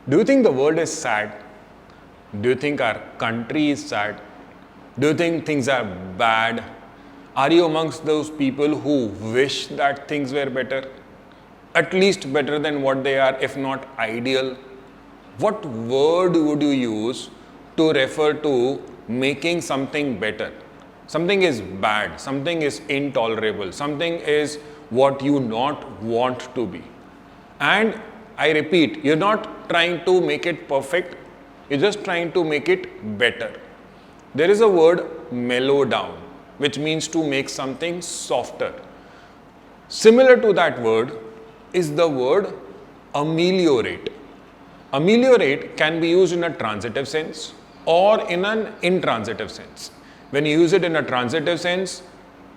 Do you think the world is sad? Do you think our country is sad? Do you think things are bad? Are you amongst those people who wish that things were better? At least better than what they are, if not ideal? What word would you use to refer to making something better? Something is bad, something is intolerable, something is what you not want to be. And I repeat, you're not trying to make it perfect, you're just trying to make it better. There is a word mellow down, which means to make something softer. Similar to that word is the word ameliorate. Ameliorate can be used in a transitive sense or in an intransitive sense. When you use it in a transitive sense,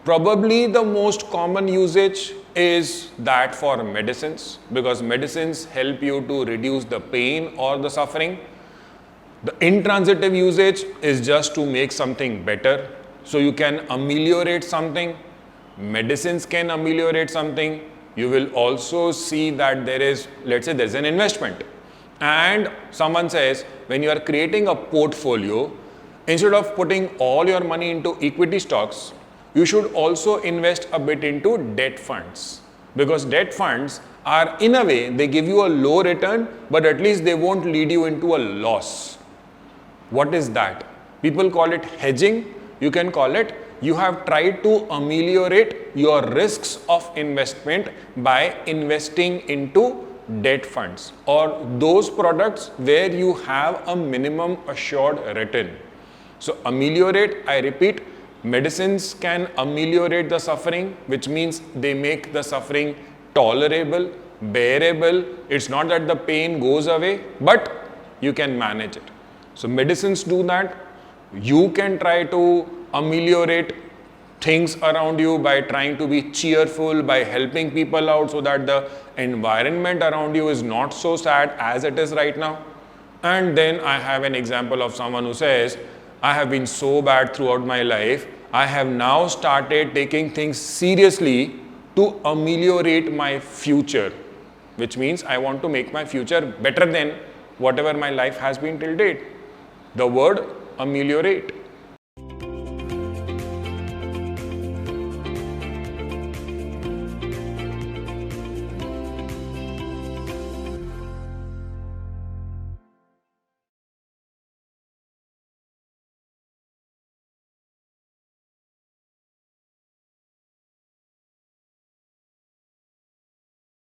probably the most common usage is that for medicines, because medicines help you to reduce the pain or the suffering. The intransitive usage is just to make something better. So you can ameliorate something. Medicines can ameliorate something. You will also see that there is, let's say there's an investment. And someone says, when you are creating a portfolio, instead of putting all your money into equity stocks, you should also invest a bit into debt funds. Because debt funds are, in a way, they give you a low return, but at least they won't lead you into a loss. What is that? People call it hedging. You can call it, you have tried to ameliorate your risks of investment by investing into debt funds or those products where you have a minimum assured return. So ameliorate, I repeat, medicines can ameliorate the suffering, which means they make the suffering tolerable, bearable. It's not that the pain goes away, but you can manage it. So medicines do that. You can try to ameliorate things around you by trying to be cheerful, by helping people out so that the environment around you is not so sad as it is right now. And then I have an example of someone who says, I have been so bad throughout my life. I have now started taking things seriously to ameliorate my future, which means I want to make my future better than whatever my life has been till date. The word ameliorate.